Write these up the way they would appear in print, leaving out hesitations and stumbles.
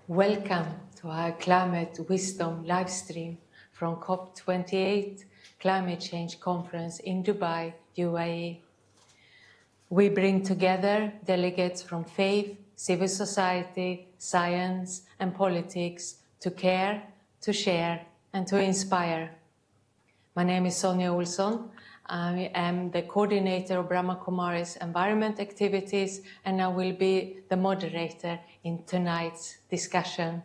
Welcome to our Climate Wisdom livestream from COP28 Climate Change Conference in Dubai, UAE. We bring together delegates from faith, civil society, science and politics to care, to share and to inspire. My name is Sonja Olsson. I am the coordinator of Brahma Kumaris environment activities, and I will be the moderator in tonight's discussion.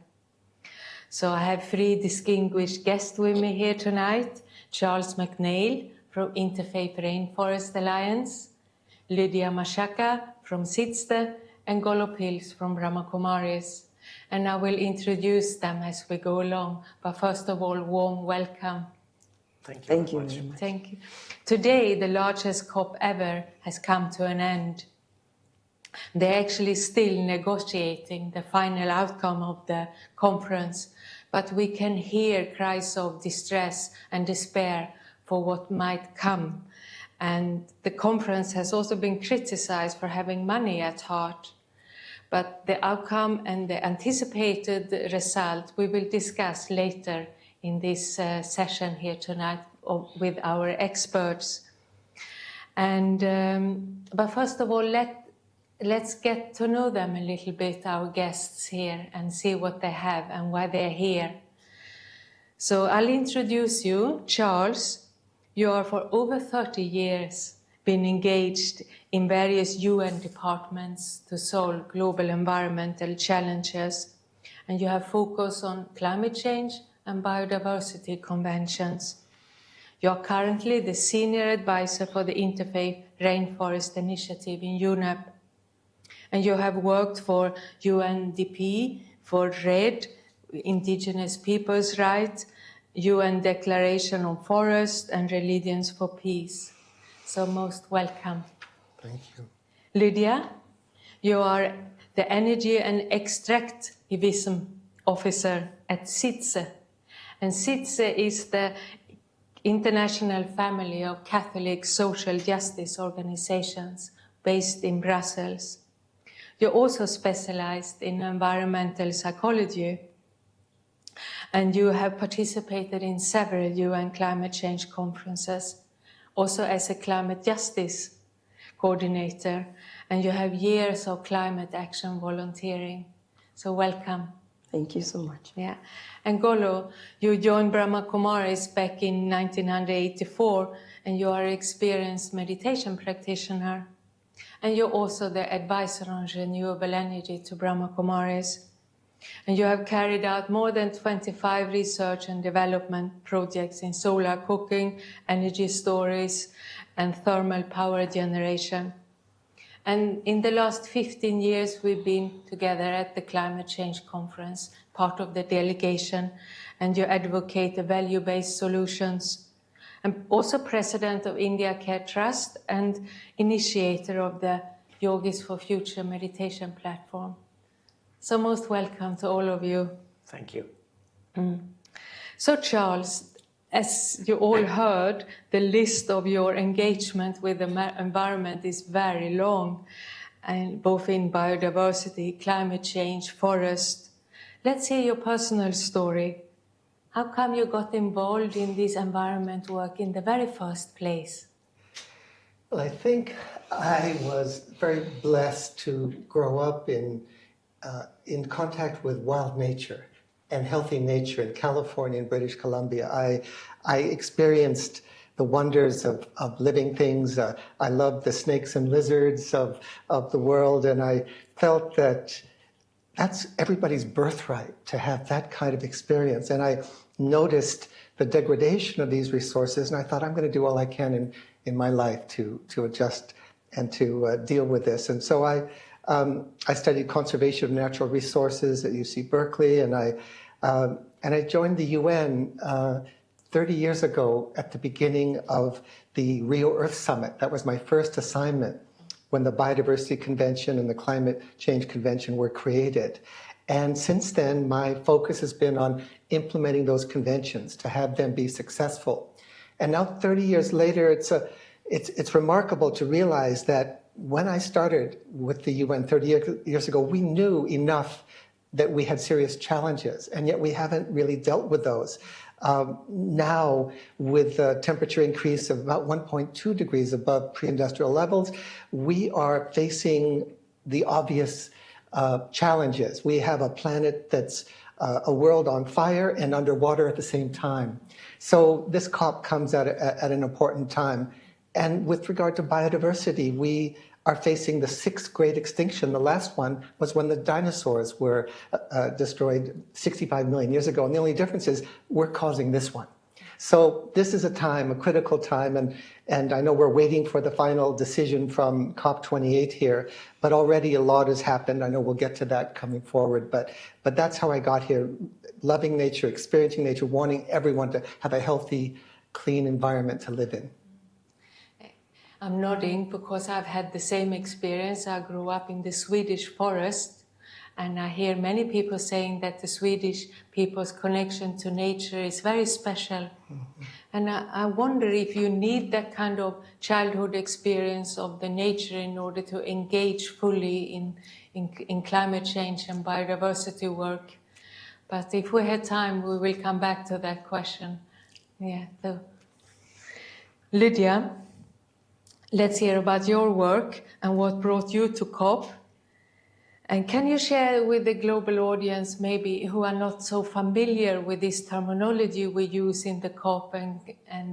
So I have three distinguished guests with me here tonight: Charles McNeil from Interfaith Rainforest Alliance, Lydia Mashaka from SIDSTE, and Golo Pils from Brahma Kumaris. And I will introduce them as we go along, but first of all, warm welcome. Thank you very much. Thank you. Today, the largest COP ever has come to an end. They're actually still negotiating the final outcome of the conference, but we can hear cries of distress and despair for what might come. And the conference has also been criticized for having money at heart. But the outcome and the anticipated result we will discuss later in this session here tonight with our experts. And but first of all, let's get to know them a little bit, our guests here, and see what they have and why they're here. So I'll introduce you. Charles, you are for over 30 years been engaged in various UN departments to solve global environmental challenges, and you have focused on climate change and biodiversity conventions. You are currently the senior advisor for the Interfaith Rainforest Initiative in UNEP. And you have worked for UNDP, for REDD, Indigenous Peoples' Rights, UN Declaration on Forest, and Religions for Peace. So most welcome. Thank you. Lydia, you are the Energy and Extractivism Officer at SIDSE. And SIDSE is the international family of Catholic social justice organizations based in Brussels. You're also specialized in environmental psychology, and you have participated in several UN climate change conferences, also as a climate justice coordinator, and you have years of climate action volunteering. So welcome. Thank you so much. Yeah. And Golo, you joined Brahma Kumaris back in 1984, and you are an experienced meditation practitioner. And you're also the advisor on renewable energy to Brahma Kumaris. And you have carried out more than 25 research and development projects in solar cooking, energy storage, and thermal power generation. And in the last 15 years, we've been together at the Climate Change Conference, part of the delegation, and you advocate the value-based solutions. I'm also president of India Care Trust and initiator of the Yogis for Future meditation platform. So most welcome to all of you. Thank you. So Charles, as you all heard, the list of your engagement with the environment is very long, and both in biodiversity, climate change, forest. Let's hear your personal story. How come you got involved in this environment work in the very first place? Well, I think I was very blessed to grow up in contact with wild nature and healthy nature in California and British Columbia. I experienced the wonders of living things. I loved the snakes and lizards of the world, and I felt that that's everybody's birthright to have that kind of experience. And I noticed the degradation of these resources, and I thought, I'm going to do all I can in my life to adjust and to deal with this. And so I studied conservation of natural resources at UC Berkeley, and I joined the UN 30 years ago at the beginning of the Rio Earth Summit. That was my first assignment when the Biodiversity Convention and the Climate Change Convention were created. And since then, my focus has been on implementing those conventions to have them be successful. And now 30 years later, it's remarkable to realize that when I started with the UN 30 years ago, we knew enough that we had serious challenges, and yet we haven't really dealt with those. Now, with the temperature increase of about 1.2 degrees above pre-industrial levels, we are facing the obvious challenges. We have a planet that's a world on fire and underwater at the same time. So this COP comes at an important time. And with regard to biodiversity, we are facing the 6th great extinction. The last one was when the dinosaurs were destroyed 65 million years ago. And the only difference is we're causing this one. So this is a time, a critical time, and I know we're waiting for the final decision from COP28 here, but already a lot has happened. I know we'll get to that coming forward, but that's how I got here, loving nature, experiencing nature, wanting everyone to have a healthy, clean environment to live in. I'm nodding because I've had the same experience. I grew up in the Swedish forest, and I hear many people saying that the Swedish people's connection to nature is very special. Mm-hmm. And I wonder if you need that kind of childhood experience of the nature in order to engage fully in climate change and biodiversity work. But if we had time, we will come back to that question. Yeah. Lydia, let's hear about your work and what brought you to COP. And can you share with the global audience, maybe who are not so familiar with this terminology we use in the COP and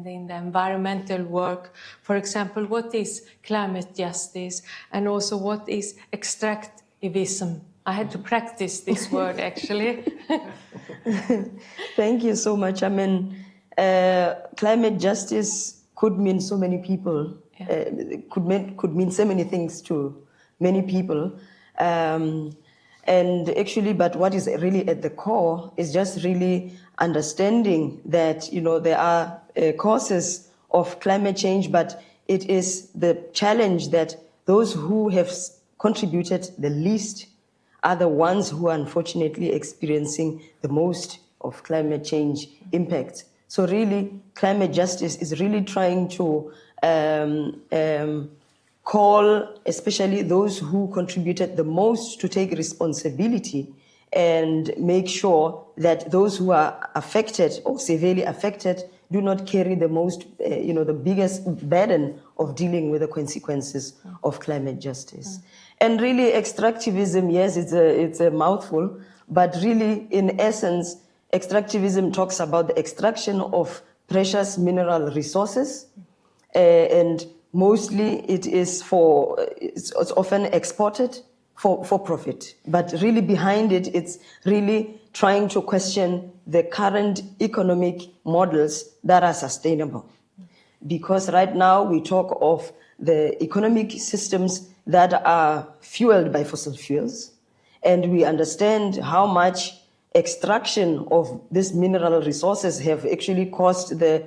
in the environmental work? For example, what is climate justice? And also, what is extractivism? I had to practice this word, actually. Thank you so much. I mean, climate justice could mean so many people. Yeah. Could mean so many things to many people. And actually, but what is really at the core is just really understanding that, you know, there are causes of climate change, but it is the challenge that those who have contributed the least are the ones who are unfortunately experiencing the most of climate change impact. So really, climate justice is really trying to call especially those who contributed the most to take responsibility and make sure that those who are affected or severely affected do not carry the most, the biggest burden of dealing with the consequences of climate justice. And really, extractivism, yes, it's a mouthful, but really, in essence, extractivism talks about the extraction of precious mineral resources, and mostly it's often exported for profit. But really behind it, it's really trying to question the current economic models that are sustainable. Because right now we talk of the economic systems that are fueled by fossil fuels, and we understand how much extraction of these mineral resources have actually caused the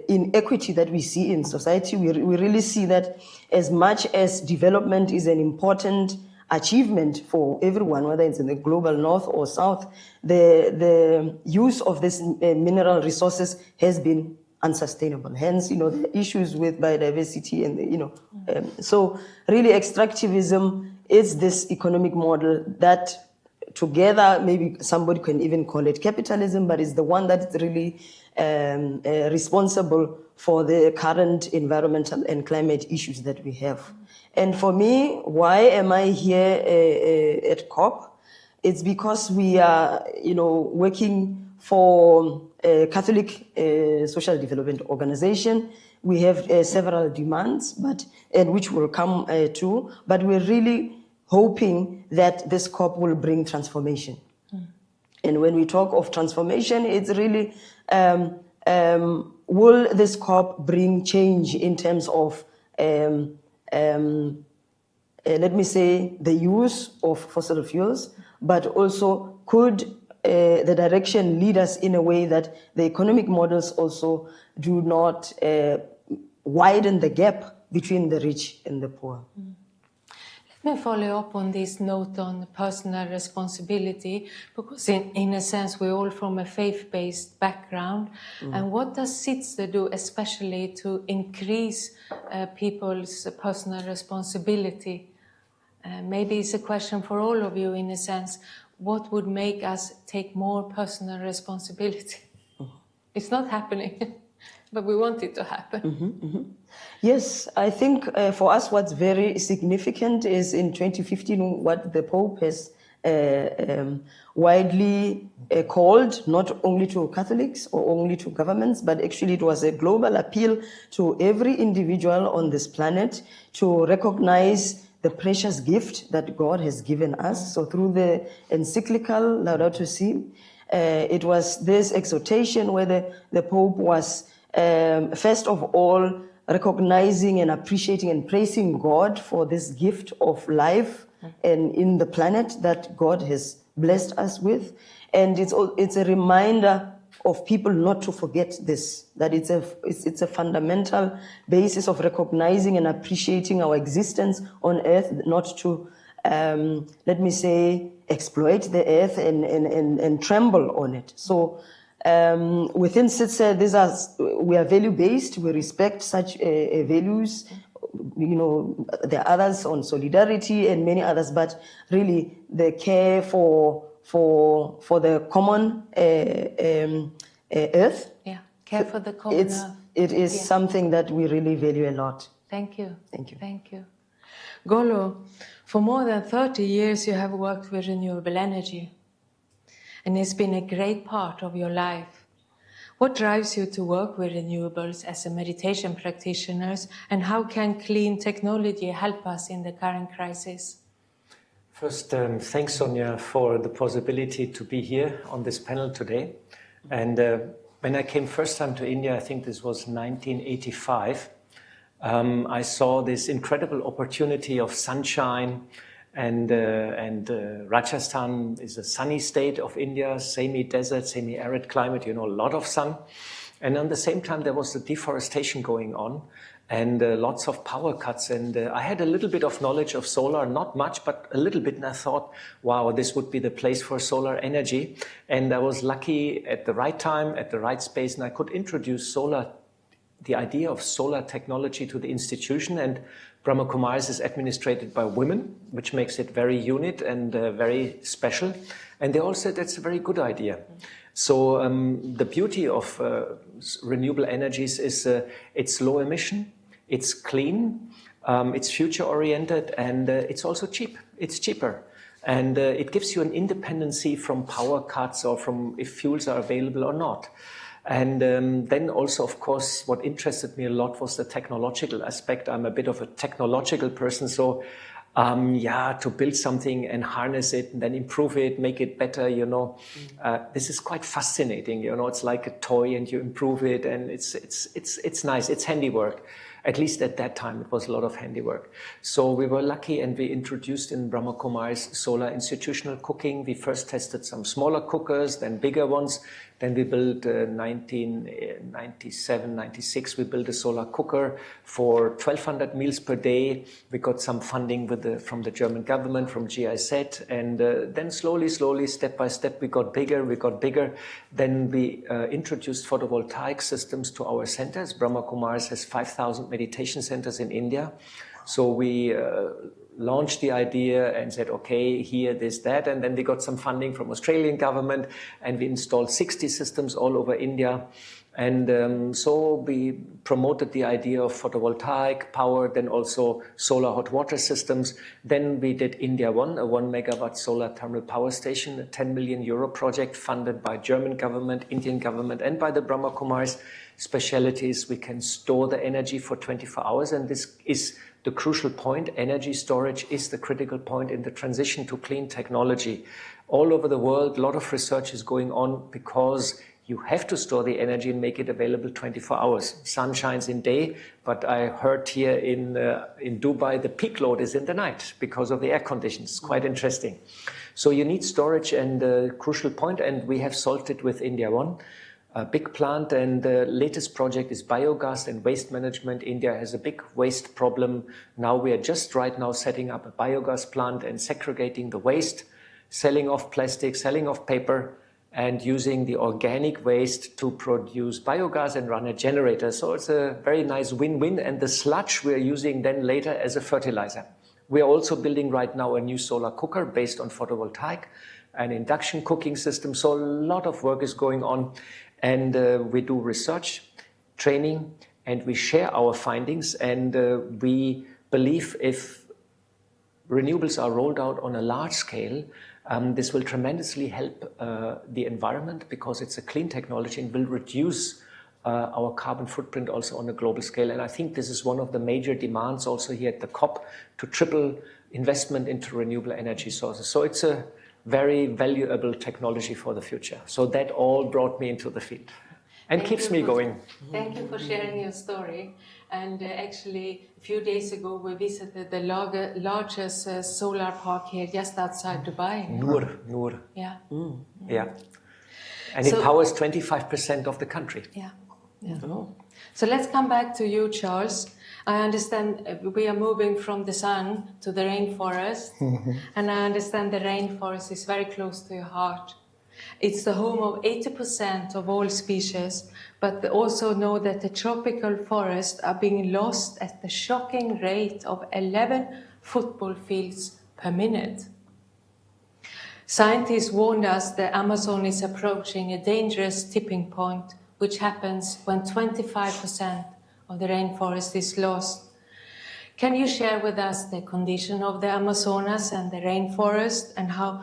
inequity that we see in society. We really see that as much as development is an important achievement for everyone, whether it's in the global north or south, the use of these mineral resources has been unsustainable. Hence, the issues with biodiversity and, so really extractivism is this economic model that together, maybe somebody can even call it capitalism, but it's the one that's really responsible for the current environmental and climate issues that we have. And for me, why am I here at COP? It's because we are, working for a Catholic social development organization. We have several demands, and which will come to, but we're really hoping that this COP will bring transformation. And when we talk of transformation, it's really, will this COP bring change in terms of, let me say, the use of fossil fuels, but also could the direction lead us in a way that the economic models also do not widen the gap between the rich and the poor. Let me follow up on this note on personal responsibility, because in a sense we're all from a faith-based background. And what does SITSE do especially to increase people's personal responsibility Maybe it's a question for all of you in a sense. What would make us take more personal responsibility? It's not happening, but we want it to happen. Yes, I think for us what's very significant is in 2015 what the Pope has widely called, not only to Catholics or only to governments, but actually it was a global appeal to every individual on this planet to recognize the precious gift that God has given us. So through the encyclical Laudato Si, it was this exhortation where the Pope was first of all recognizing and appreciating and praising God for this gift of life and in the planet that God has blessed us with. And it's a reminder of people not to forget this, that it's a fundamental basis of recognizing and appreciating our existence on earth, not to, let me say, exploit the earth and tremble on it. So within SITSE, we are value-based, we respect such values. You know, there are others on solidarity and many others, but really the care for the common earth. Yeah, care for the common earth. It is something that we really value a lot. Thank you. Thank you. Thank you. Golo, for more than 30 years you have worked with renewable energy, and it's been a great part of your life. What drives you to work with renewables as a meditation practitioner, and how can clean technology help us in the current crisis? First, thanks, Sonia, for the possibility to be here on this panel today. And when I came first time to India, I think this was 1985, I saw this incredible opportunity of sunshine, and Rajasthan is a sunny state of India, semi-desert, semi-arid climate, you know, a lot of sun. And at the same time, there was the deforestation going on and lots of power cuts. And I had a little bit of knowledge of solar, not much, but a little bit. And I thought, wow, this would be the place for solar energy. And I was lucky at the right time, at the right space, and I could introduce the idea of solar technology to the institution. And Brahma Kumaris is administrated by women, which makes it very unique and very special. And they all said that's a very good idea. So the beauty of renewable energies is it's low emission, it's clean, it's future oriented, and it's also cheap. It's cheaper. And it gives you an independency from power cuts or from if fuels are available or not. And then also, of course, what interested me a lot was the technological aspect. I'm a bit of a technological person, so to build something and harness it and then improve it, make it better, you know, this is quite fascinating. You know, it's like a toy and you improve it, and it's nice. It's handiwork. At least at that time, it was a lot of handiwork. So we were lucky, and we introduced in Brahma Kumaris solar institutional cooking. We first tested some smaller cookers, then bigger ones. Then we built 1997, 96, we built a solar cooker for 1,200 meals per day. We got some funding from the German government, from GIZ. And then slowly, step by step, we got bigger. Then we introduced photovoltaic systems to our centers. Brahma Kumaris has 5,000 meditation centers in India. So we launched the idea and said, okay, here, this, that. And then we got some funding from Australian government, and we installed 60 systems all over India. And so we promoted the idea of photovoltaic power, then also solar hot water systems. Then we did India One, a 1 megawatt solar thermal power station, a 10 million euro project funded by German government, Indian government, and by the Brahma Kumaris. Specialities, we can store the energy for 24 hours. And this is the crucial point. Energy storage is the critical point in the transition to clean technology. All over the world, a lot of research is going on because you have to store the energy and make it available 24 hours. Sun shines in day, but I heard here in Dubai, the peak load is in the night because of the air conditions. It's quite interesting. So you need storage, and the crucial point, and we have solved it with India One. A big plant, and the latest project is biogas and waste management. India has a big waste problem. Now we are just right now setting up a biogas plant and segregating the waste, selling off plastic, selling off paper, and using the organic waste to produce biogas and run a generator. So it's a very nice win-win, and the sludge we're using then later as a fertilizer. We are also building right now a new solar cooker based on photovoltaic, an induction cooking system. So a lot of work is going on, and we do research, training, and we share our findings. And we believe if renewables are rolled out on a large scale, this will tremendously help the environment, because it's a clean technology and will reduce our carbon footprint also on a global scale. And I think this is one of the major demands also here at the COP, to triple investment into renewable energy sources. So it's a very valuable technology for the future. So that all brought me into the field and keeps me going. Thank you for sharing your story. And actually, a few days ago, we visited the largest solar park here just outside Dubai. Noor. Yeah. Yeah. And So- it powers 25% of the country. Yeah. So let's come back to you, Charles. I understand we are moving from the sun to the rainforest, and I understand the rainforest is very close to your heart. It's the home of 80% of all species, but also know that the tropical forests are being lost at the shocking rate of 11 football fields per minute. Scientists warned us the Amazon is approaching a dangerous tipping point, which happens when 25% of the rainforest is lost. Can you share with us the condition of the Amazonas and the rainforest, and how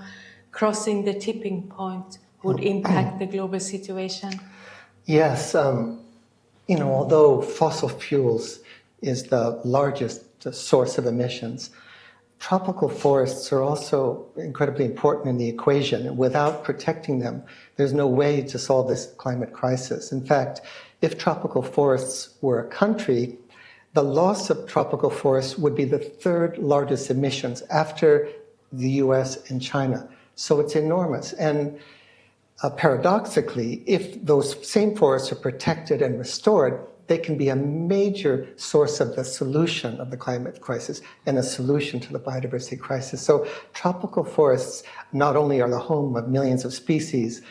crossing the tipping point would impact the global situation? Yes, although fossil fuels is the largest source of emissions, tropical forests are also incredibly important in the equation. Without protecting them, there's no way to solve this climate crisis. In fact, if tropical forests were a country, the loss of tropical forests would be the third largest emissions after the US and China. So it's enormous. And paradoxically, if those same forests are protected and restored, they can be a major source of the solution of the climate crisis and a solution to the biodiversity crisis. So tropical forests not only are the home of millions of species,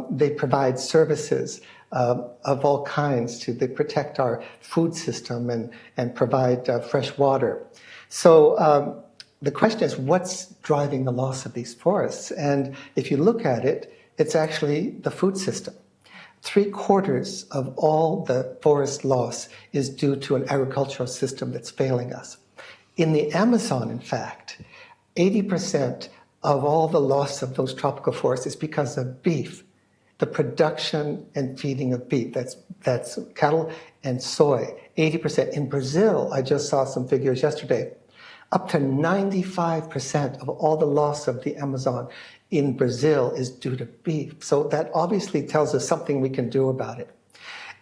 they provide services of all kinds. They protect our food system and provide fresh water. So the question is, what's driving the loss of these forests? And if you look at it, it's actually the food system. 3/4 of all the forest loss is due to an agricultural system that's failing us. In the Amazon, in fact, 80% of all the loss of those tropical forests is because of beef, the production and feeding of beef. That's cattle and soy, 80%. In Brazil, I just saw some figures yesterday, up to 95% of all the loss of the Amazon in Brazil is due to beef. So that obviously tells us something we can do about it.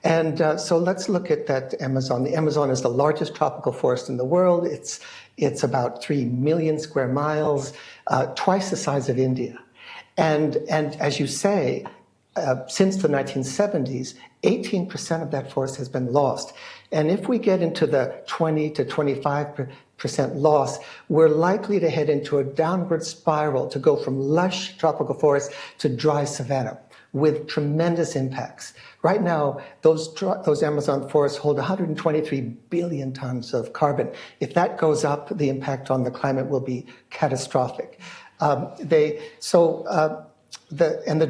And so let's look at that Amazon. The Amazon is the largest tropical forest in the world. It's about 3 million square miles, twice the size of India. And as you say, since the 1970s, 18% of that forest has been lost. And if we get into the 20 to 25% loss, we're likely to head into a downward spiral to go from lush tropical forest to dry savanna with tremendous impacts. Right now, those Amazon forests hold 123 billion tons of carbon. If that goes up, the impact on the climate will be catastrophic. The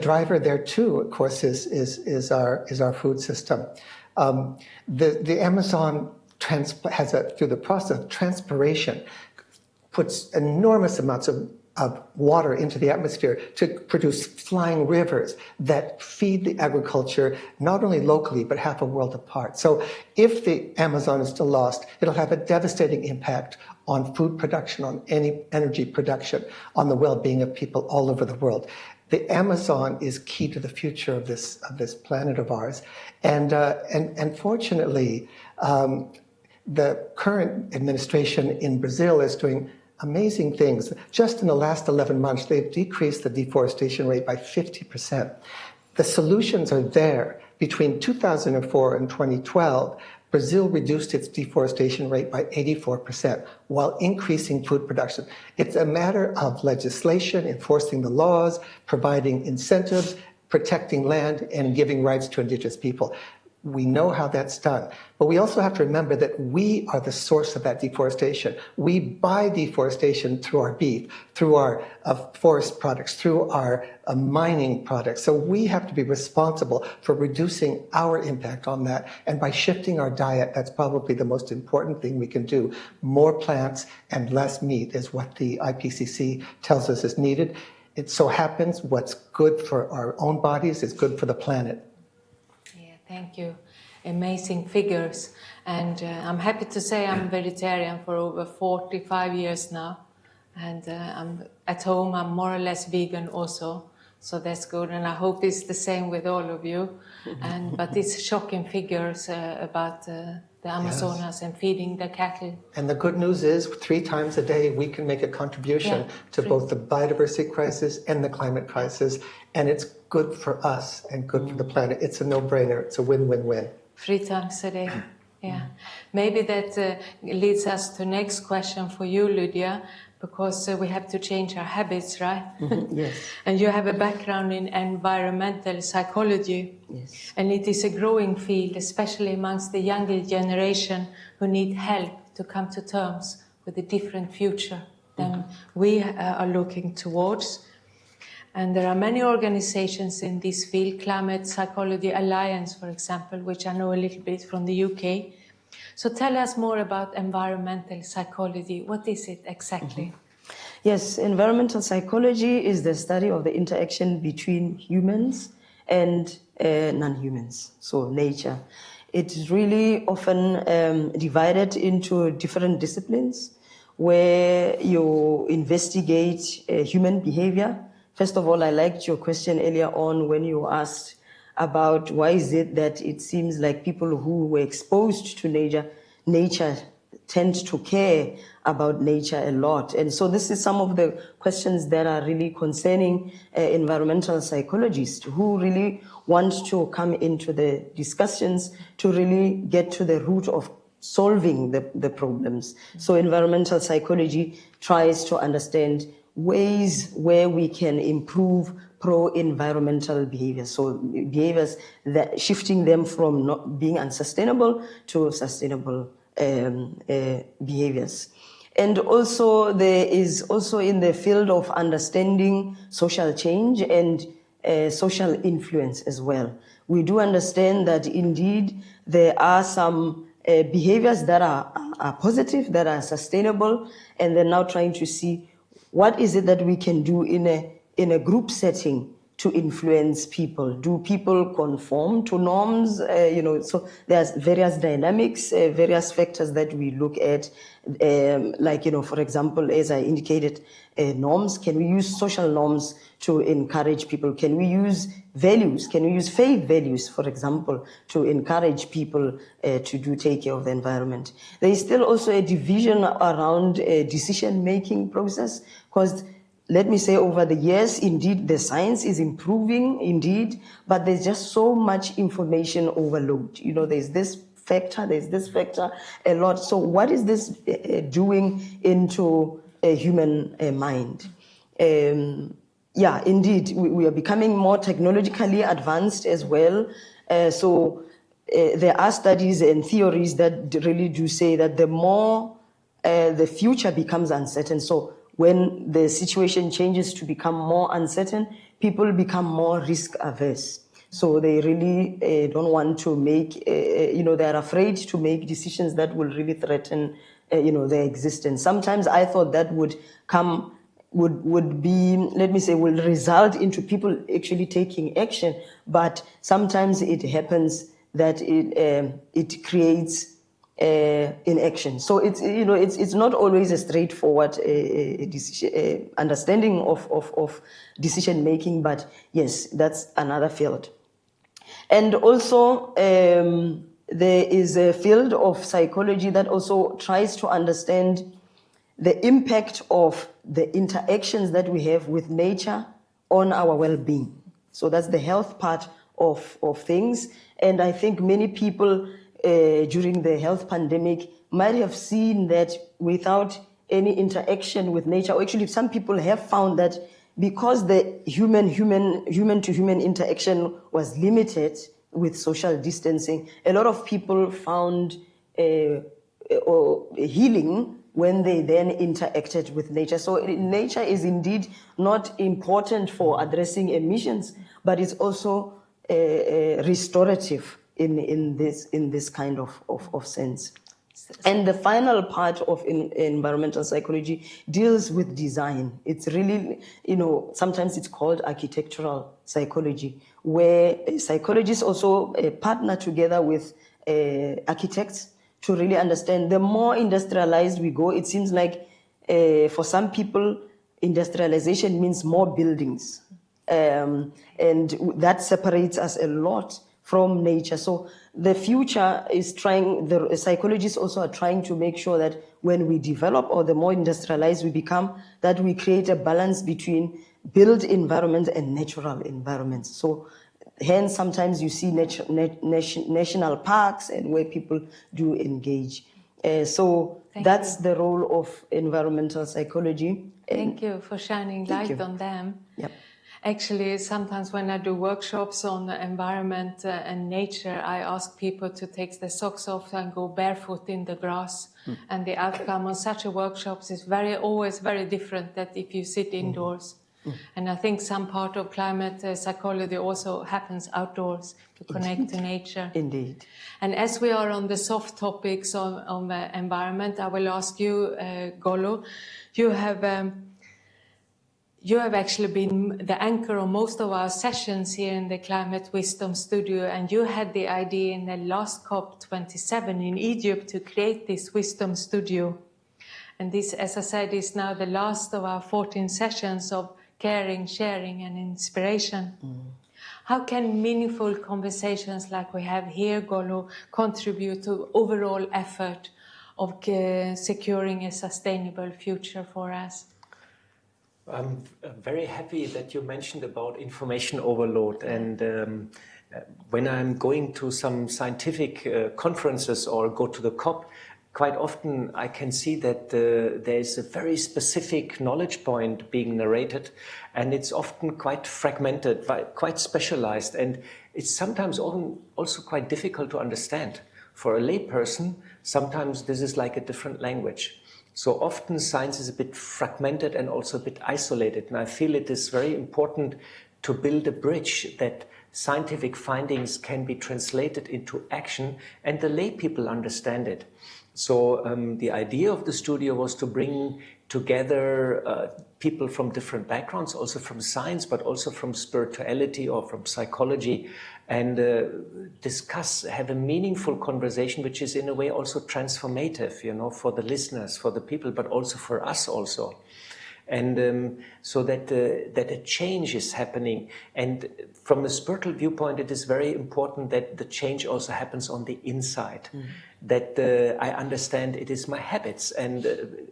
driver there too, of course, is our food system. The Amazon through the process of transpiration, puts enormous amounts of water into the atmosphere to produce flying rivers that feed the agriculture, not only locally, but half a world apart. So if the Amazon is still lost, it'll have a devastating impact on food production, on any energy production, on the well-being of people all over the world. The Amazon is key to the future of this planet of ours. And fortunately, the current administration in Brazil is doing amazing things. Just in the last 11 months, they've decreased the deforestation rate by 50%. The solutions are there. Between 2004 and 2012, Brazil reduced its deforestation rate by 84% while increasing food production. It's a matter of legislation, enforcing the laws, providing incentives, protecting land, and giving rights to indigenous people. We know how that's done. But we also have to remember that we are the source of that deforestation. We buy deforestation through our beef, through our forest products, through our mining products. So we have to be responsible for reducing our impact on that. And by shifting our diet, that's probably the most important thing we can do. More plants and less meat is what the IPCC tells us is needed. It so happens what's good for our own bodies is good for the planet. Thank you. Amazing figures. And I'm happy to say I'm vegetarian for over 45 years now. And I'm at home, I'm more or less vegan also. So that's good. And I hope it's the same with all of you. But it's shocking figures about the Amazonas and feeding the cattle. And the good news is 3 times a day we can make a contribution to both the biodiversity crisis and the climate crisis. And it's good for us and good for the planet. It's a no-brainer. It's a win-win-win. 3 times a day. Yeah. Maybe that leads us to next question for you, Lydia, because we have to change our habits, right? Yes. And you have a background in environmental psychology. Yes. And it is a growing field, especially amongst the younger generation who need help to come to terms with a different future than we are looking towards. And there are many organizations in this field, Climate Psychology Alliance, for example, which I know a little bit from the UK. So tell us more about environmental psychology. What is it exactly? Yes, environmental psychology is the study of the interaction between humans and non-humans, so nature. It is really often divided into different disciplines where you investigate human behavior. First of all, I liked your question earlier on when you asked about why is it that it seems like people who were exposed to nature tend to care about nature a lot. And so this is some of the questions that are really concerning environmental psychologists who really want to come into the discussions to really get to the root of solving the problems. So environmental psychology tries to understand ways where we can improve pro-environmental behaviors. So behaviors that shifting them from not being unsustainable to sustainable behaviors. And also there is also in the field of understanding social change and social influence as well. We do understand that indeed there are some behaviors that are positive, that are sustainable, and they're now trying to see what is it that we can do in a group setting to influence people. Do people conform to norms? So there's various dynamics, various factors that we look at, for example, as I indicated, norms. Can we use social norms to encourage people? Can we use values? Can we use faith values, for example, to encourage people to take care of the environment? There is still also a division around a decision-making process, because let me say over the years, indeed, the science is improving, indeed, but there's just so much information overload. There's this factor, a lot. So what is this doing into a human mind? Indeed, we are becoming more technologically advanced as well. There are studies and theories that really do say that the more the future becomes uncertain, so when the situation changes to become more uncertain, people become more risk averse. So they really don't want to make, they're afraid to make decisions that will really threaten, their existence. Sometimes I thought that would result into people actually taking action, but sometimes it happens that it creates inaction. So it's not always a straightforward understanding of decision making, but yes, that's another field. And also there is a field of psychology that also tries to understand the impact of the interactions that we have with nature on our well-being. So that's the health part of things. And I think many people during the health pandemic might have seen that without any interaction with nature, or actually some people have found that because the human-to-human interaction was limited with social distancing, a lot of people found healing when they then interacted with nature. So nature is indeed not important for addressing emissions, but it's also restorative in this kind of sense. And the final part of environmental psychology deals with design. It's really, sometimes it's called architectural psychology, where psychologists also partner together with architects to really understand. The more industrialized we go, it seems like for some people, industrialization means more buildings. And that separates us a lot from nature. So the future is the psychologists also are trying to make sure that when we develop, or the more industrialized we become, that we create a balance between built environments and natural environments. So hence, sometimes you see national parks and where people do engage. So that's the role of environmental psychology. Thank you for shining light on them. Yep. Actually, sometimes when I do workshops on the environment and nature, I ask people to take their socks off and go barefoot in the grass. And the outcome on such a workshops is always very different than if you sit indoors. And I think some part of climate psychology also happens outdoors, to connect to nature. Indeed. And as we are on the soft topics on the environment, I will ask you, Golo, you have actually been the anchor of most of our sessions here in the Climate Wisdom Studio, and you had the idea in the last COP27 in Egypt to create this Wisdom Studio. And this, as I said, is now the last of our 14 sessions of caring, sharing, and inspiration. How can meaningful conversations like we have here, Golo, contribute to overall effort of securing a sustainable future for us? I'm very happy that you mentioned about information overload. And when I'm going to some scientific conferences or go to the COP, quite often I can see that there's a very specific knowledge point being narrated, and it's often quite fragmented, quite specialized, and it's sometimes also quite difficult to understand. For a layperson, sometimes this is like a different language. So often science is a bit fragmented and also a bit isolated, and I feel it is very important to build a bridge that scientific findings can be translated into action and the lay people understand it. So the idea of the studio was to bring together people from different backgrounds, also from science, but also from spirituality or from psychology, and have a meaningful conversation, which is in a way also transformative, for the listeners, for the people, but also for us also. And so that a change is happening. And from a spiritual viewpoint, it is very important that the change also happens on the inside. That I understand it is my habits. And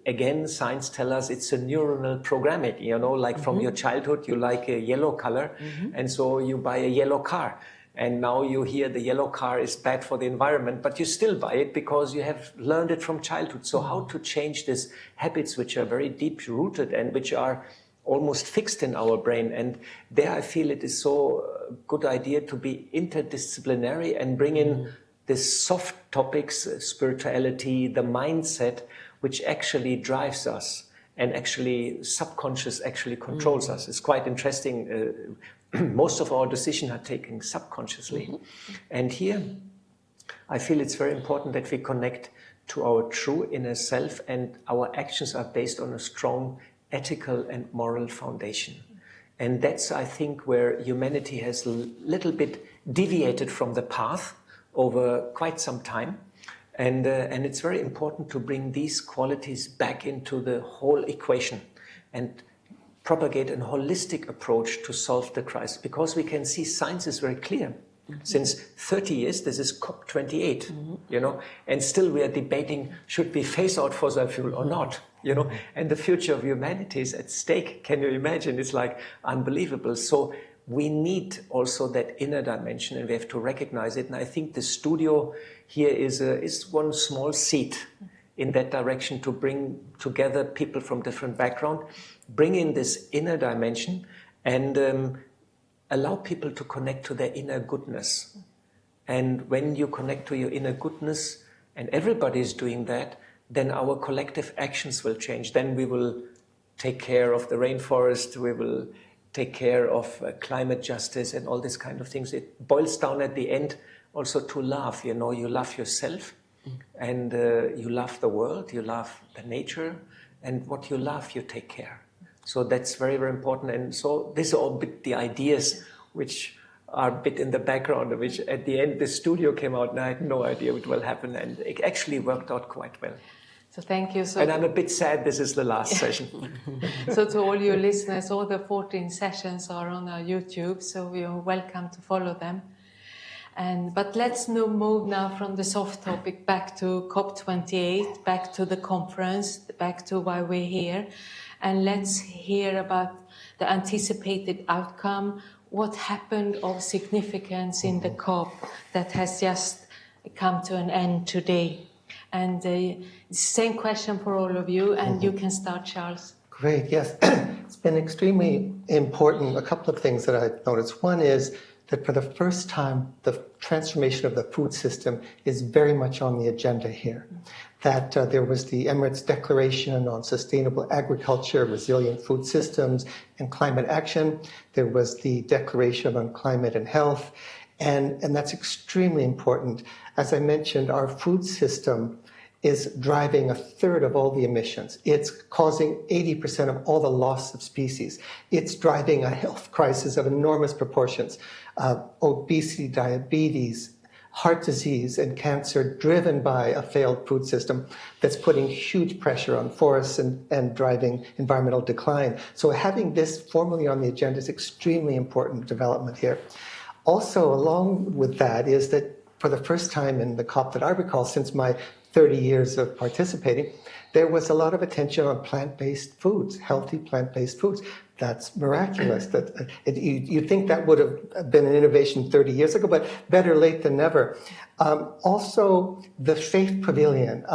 again, science tells us it's a neuronal programming, like from your childhood, you like a yellow color. And so you buy a yellow car. And now you hear the yellow car is bad for the environment, but you still buy it because you have learned it from childhood. So how to change these habits, which are very deep rooted and which are almost fixed in our brain. And there I feel it is so a good idea to be interdisciplinary and bring in these soft topics, spirituality, the mindset, which actually drives us and actually subconscious actually controls us. It's quite interesting. Most of our decisions are taken subconsciously. And here, I feel it's very important that we connect to our true inner self, and our actions are based on a strong ethical and moral foundation. And that's, I think, where humanity has a little bit deviated from the path over quite some time. And it's very important to bring these qualities back into the whole equation and propagate a holistic approach to solve the crisis, because we can see science is very clear. Since 30 years, this is COP28, and still we are debating, should we phase out fossil fuel or not, and the future of humanity is at stake. Can you imagine? It's like unbelievable. So we need also that inner dimension, and we have to recognize it. And I think the studio here is one small seed in that direction, to bring together people from different backgrounds, bring in this inner dimension, and allow people to connect to their inner goodness. And when you connect to your inner goodness, and everybody is doing that, then our collective actions will change. Then we will take care of the rainforest, we will take care of climate justice and all these kind of things. It boils down at the end also to love. You know, you love yourself, and you love the world, you love the nature, and what you love, you take care. So that's very, very important. And so these are all bit the ideas which are a bit in the background, which at the end the studio came out and I had no idea what will happen, and it actually worked out quite well. So thank you. So and I'm a bit sad this is the last session. So to all your listeners, all the 14 sessions are on our YouTube, so you're welcome to follow them. But let's now move now from the soft topic back to COP28, back to the conference, back to why we're here. And let's hear about the anticipated outcome, what happened of significance in the COP that has just come to an end today. And same question for all of you, and you can start, Charles. Great, yes. It's been extremely important. A couple of things that I've noticed. One is that for the first time, the transformation of the food system is very much on the agenda here. That there was the Emirates Declaration on Sustainable Agriculture, Resilient Food Systems, and Climate Action. There was the Declaration on Climate and Health, and that's extremely important. As I mentioned, our food system is driving a third of all the emissions. It's causing 80% of all the loss of species. It's driving a health crisis of enormous proportions. Obesity, diabetes, heart disease, and cancer driven by a failed food system that's putting huge pressure on forests and driving environmental decline. So having this formally on the agenda is extremely important development here. Also, along with that is that for the first time in the COP that I recall since my 30 years of participating, there was a lot of attention on plant-based foods, healthy plant-based foods. That's miraculous. You'd think that would have been an innovation 30 years ago, but better late than never. Also, the Faith Pavilion.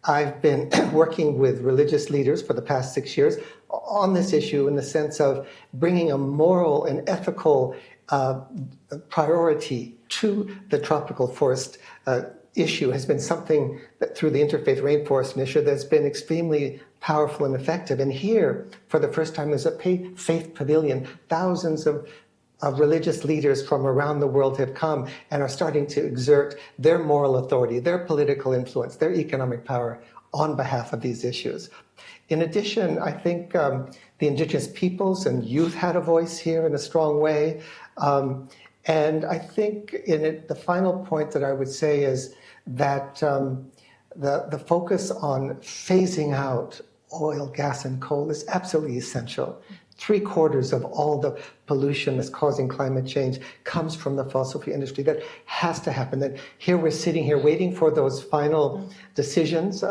I've been working with religious leaders for the past 6 years on this issue in the sense of bringing a moral and ethical priority to the tropical forest issue has been something that through the Interfaith Rainforest Initiative that's been extremely powerful and effective. And here, for the first time, there's a faith pavilion. Thousands of religious leaders from around the world have come and are starting to exert their moral authority, their political influence, their economic power on behalf of these issues. In addition, I think the indigenous peoples and youth had a voice here in a strong way. And I think the final point that I would say is that the focus on phasing out oil, gas, and coal is absolutely essential. 3/4 of all the pollution that's causing climate change comes from the fossil fuel industry. That has to happen. That here we're sitting here waiting for those final decisions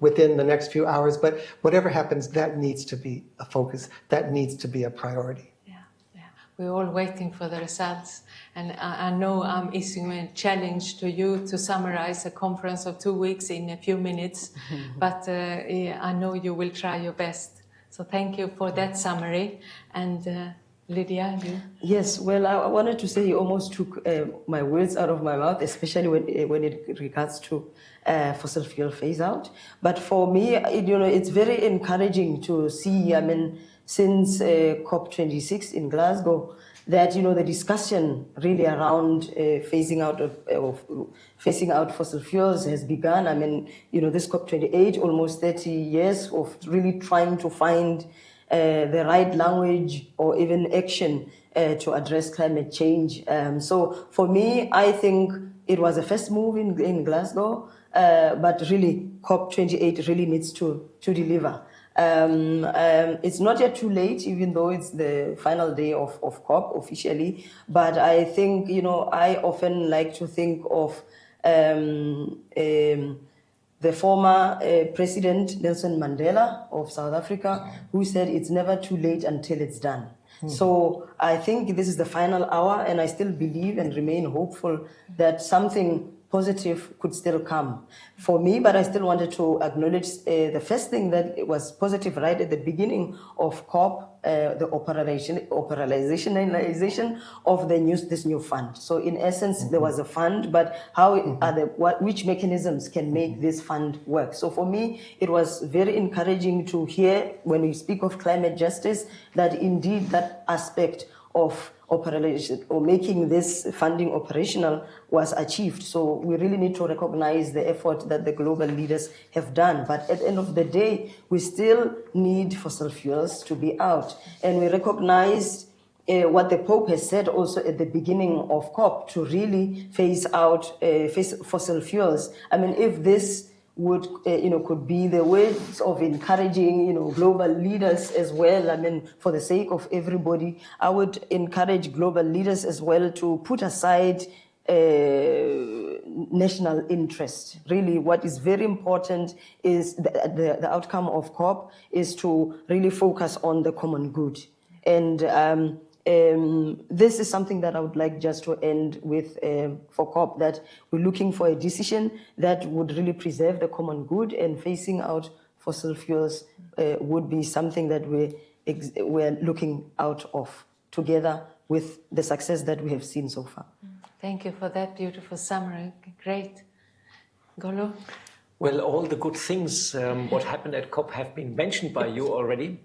within the next few hours. But whatever happens, that needs to be a focus. That needs to be a priority. We're all waiting for the results. And I know I'm issuing a challenge to you to summarize a conference of 2 weeks in a few minutes. But I know you will try your best. So thank you for that summary. And Lydia, you? Yes, well, I wanted to say you almost took my words out of my mouth, especially when it regards to fossil fuel phase out. But for me, it's very encouraging to see, since COP26 in Glasgow, that the discussion really around phasing out fossil fuels has begun. This COP28, almost 30 years of really trying to find the right language or even action to address climate change. So for me, I think it was a first move in Glasgow, but really COP28 really needs to deliver. It's not yet too late, even though it's the final day of COP officially. But I think, I often like to think of the former President Nelson Mandela of South Africa, who said it's never too late until it's done. So I think this is the final hour, and I still believe and remain hopeful that something positive could still come for me. But I still wanted to acknowledge the first thing that it was positive right at the beginning of COP, the operationalization of this new fund. So in essence, there was a fund, but which mechanisms can make this fund work? So for me, it was very encouraging to hear when we speak of climate justice that indeed that aspect of operation or making this funding operational was achieved. So we really need to recognize the effort that the global leaders have done. But at the end of the day, we still need fossil fuels to be out. And we recognize what the Pope has said also at the beginning of COP to really phase out fossil fuels. I mean, if this would, could be the words of encouraging, global leaders as well. I mean, for the sake of everybody, I would encourage global leaders as well to put aside national interest. Really, what is very important is the outcome of COP is to really focus on the common good. And this is something that I would like just to end with for COP, that we're looking for a decision that would really preserve the common good, and phasing out fossil fuels would be something that we're looking out of together with the success that we have seen so far. Thank you for that beautiful summary. Great. Golo? Well, all the good things, what happened at COP have been mentioned by you already.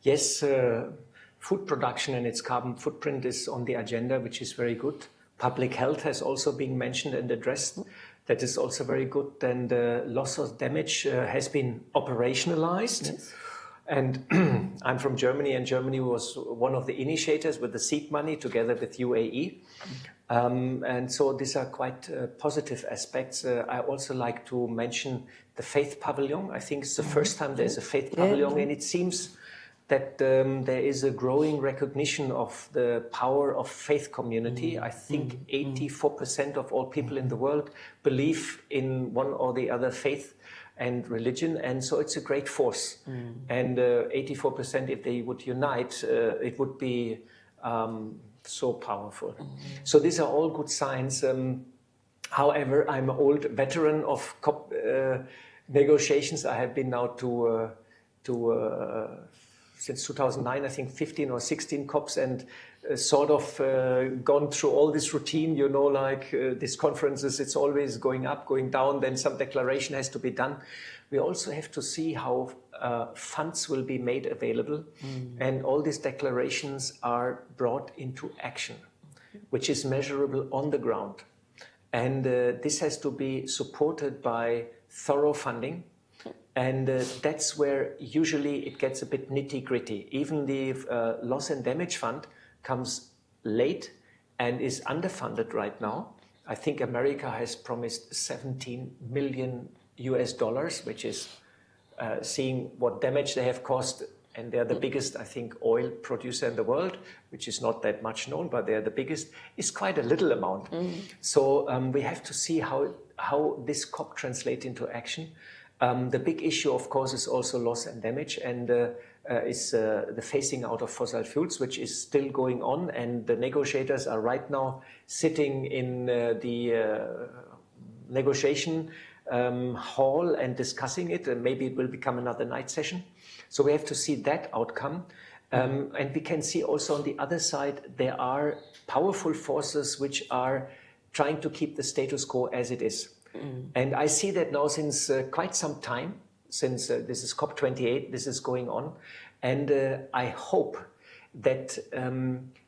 Yes, food production and its carbon footprint is on the agenda, which is very good. Public health has also been mentioned and addressed. That is also very good. And loss or damage has been operationalized. Yes. And I'm from Germany, and Germany was one of the initiators with the seed money together with UAE. And so these are quite positive aspects. I also like to mention the faith pavilion. I think it's the first time there's a faith pavilion, and it seems that there is a growing recognition of the power of faith community. I think 84% of all people in the world believe in one or the other faith and religion, and so it's a great force. And 84%, if they would unite, it would be so powerful. So these are all good signs. However, I'm an old veteran of COP negotiations. I have been now to since 2009, I think 15 or 16 COPs, and sort of gone through all this routine, like these conferences, it's always going up, going down, then some declaration has to be done. We also have to see how funds will be made available, and all these declarations are brought into action, which is measurable on the ground. And this has to be supported by thorough funding. And that's where usually it gets a bit nitty-gritty. Even the loss and damage fund comes late and is underfunded right now. I think America has promised $17 million, which is seeing what damage they have caused. And they're the biggest, I think, oil producer in the world, which is not that much known, but they're the biggest. It's quite a little amount. So we have to see how this COP translates into action. The big issue, of course, is also loss and damage, and is the phasing out of fossil fuels, which is still going on. And the negotiators are right now sitting in the negotiation hall and discussing it, and maybe it will become another night session. So we have to see that outcome. And we can see also on the other side, there are powerful forces which are trying to keep the status quo as it is. And I see that now since quite some time, since this is COP28, this is going on. And I hope that,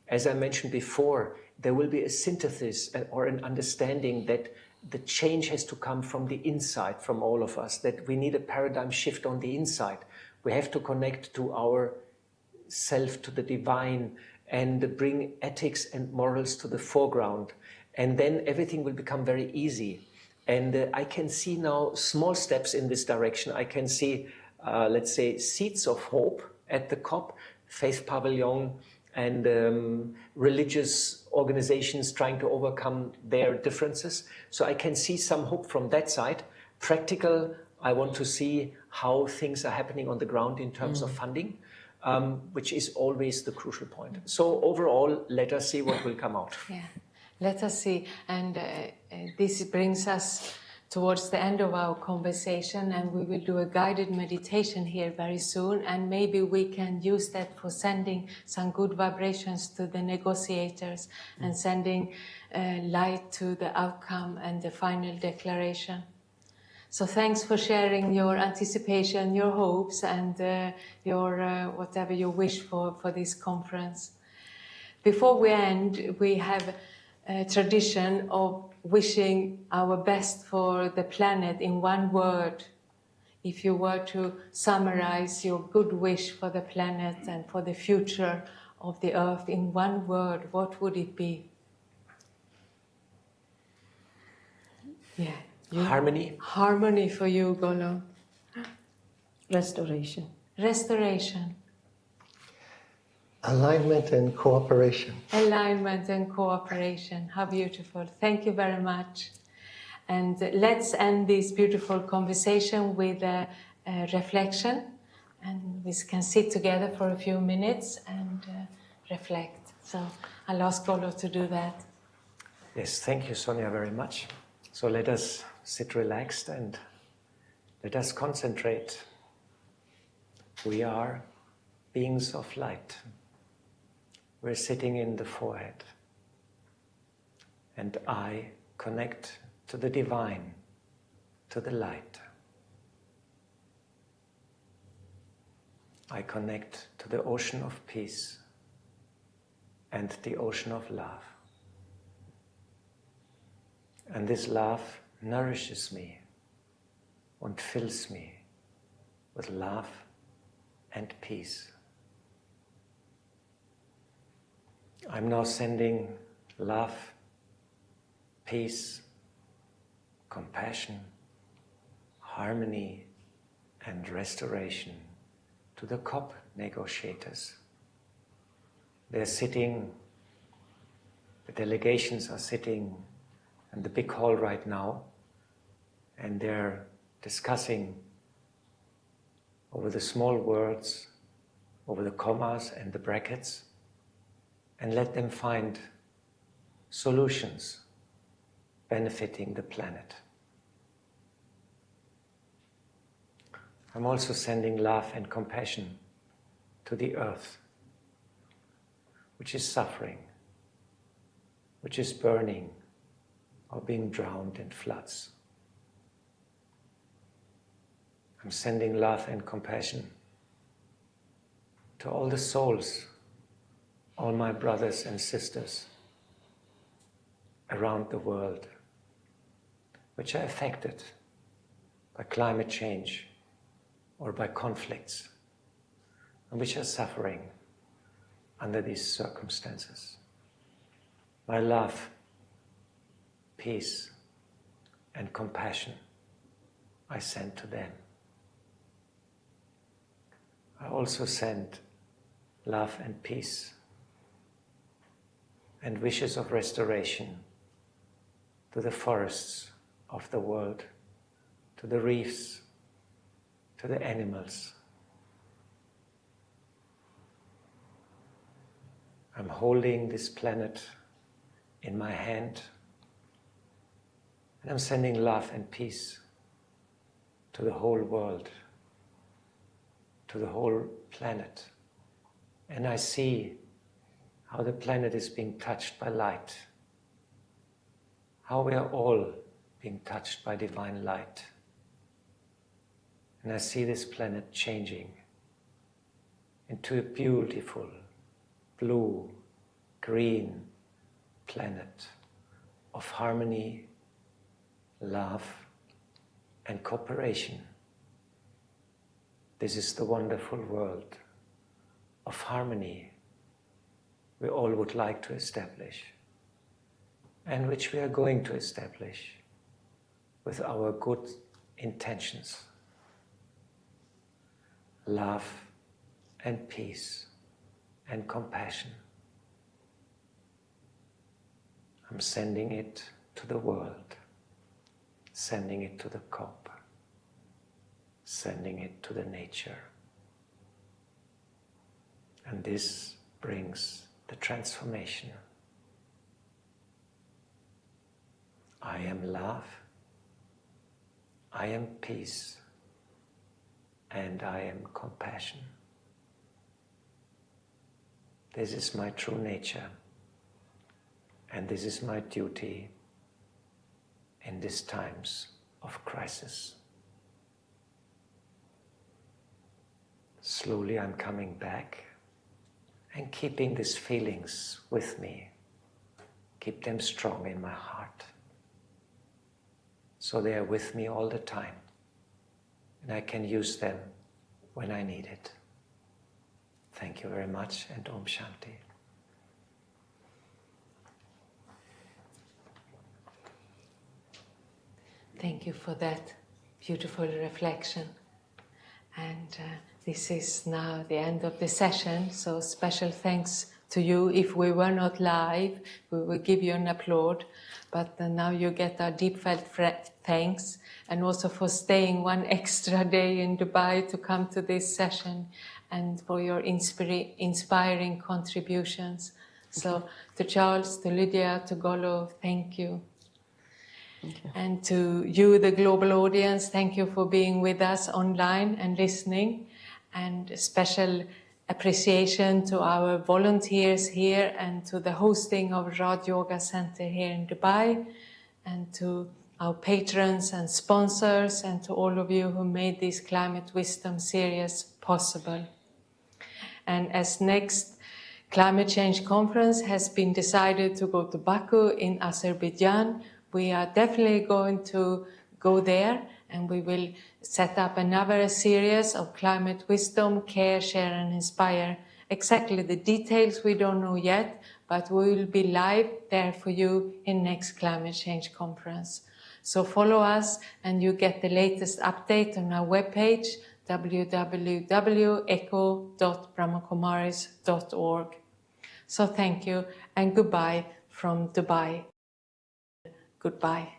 as I mentioned before, there will be a synthesis or an understanding that the change has to come from the inside, from all of us, that we need a paradigm shift on the inside. We have to connect to our self, to the divine, and bring ethics and morals to the foreground. And then everything will become very easy. And I can see now small steps in this direction. I can see, let's say, seeds of hope at the COP, faith pavilion, and religious organizations trying to overcome their differences. So I can see some hope from that side. Practical, I want to see how things are happening on the ground in terms of funding, which is always the crucial point. So overall, let us see what will come out. Yeah. Let us see. And this brings us towards the end of our conversation, and we will do a guided meditation here very soon, and maybe we can use that for sending some good vibrations to the negotiators and sending light to the outcome and the final declaration. So thanks for sharing your anticipation, your hopes, and your whatever you wish for this conference. Before we end, we have a tradition of wishing our best for the planet in one word. If you were to summarize your good wish for the planet and for the future of the earth in one word, what would it be? Yeah. Harmony. Harmony for you, Golo. Restoration. Restoration. Alignment and cooperation. Alignment and cooperation. How beautiful. Thank you very much. And let's end this beautiful conversation with a reflection. And we can sit together for a few minutes and reflect. So I'll ask Golo to do that. Yes, thank you, Sonia, very much. So let us sit relaxed and let us concentrate. We are beings of light. We're sitting in the forehead. And I connect to the divine, to the light. I connect to the ocean of peace and the ocean of love. And this love nourishes me and fills me with love and peace. I'm now sending love, peace, compassion, harmony, and restoration to the COP negotiators. They're sitting, the delegations are sitting in the big hall right now, and they're discussing over the small words, over the commas and the brackets, and let them find solutions benefiting the planet. I'm also sending love and compassion to the earth, which is suffering, which is burning or being drowned in floods. I'm sending love and compassion to all the souls, all my brothers and sisters around the world, which are affected by climate change or by conflicts, and which are suffering under these circumstances. My love, peace, and compassion I send to them. I also send love and peace and wishes of restoration to the forests of the world, to the reefs, to the animals. I'm holding this planet in my hand, and I'm sending love and peace to the whole world, to the whole planet. And I see how the planet is being touched by light, how we are all being touched by divine light. And I see this planet changing into a beautiful blue, green planet of harmony, love, and cooperation. This is the wonderful world of harmony we all would like to establish, and which we are going to establish with our good intentions. Love and peace and compassion. I'm sending it to the world, sending it to the COP, sending it to the nature. And this brings the transformation. I am love, I am peace, and I am compassion. This is my true nature, and this is my duty in these times of crisis. Slowly I'm coming back and keeping these feelings with me. Keep them strong in my heart, so they are with me all the time, and I can use them when I need it. Thank you very much, and Om Shanti. Thank you for that beautiful reflection. And this is now the end of the session, so special thanks to you. If we were not live, we would give you an applaud, but now you get our deep felt thanks, and also for staying one extra day in Dubai to come to this session, and for your inspiring contributions. So to Charles, to Lydia, to Golo, thank you. And to you, the global audience, thank you for being with us online and listening. And a special appreciation to our volunteers here and to the hosting of Raj Yoga Center here in Dubai, and to our patrons and sponsors, and to all of you who made this Climate Wisdom series possible. And as next climate change conference has been decided to go to Baku in Azerbaijan, we are definitely going to go there, and we will set up another series of climate wisdom, care, share, and inspire. Exactly the details we don't know yet, but we will be live there for you in next climate change conference. So follow us, and you get the latest update on our webpage, www.echo.brahmakumaris.org. So thank you, and goodbye from Dubai. Goodbye.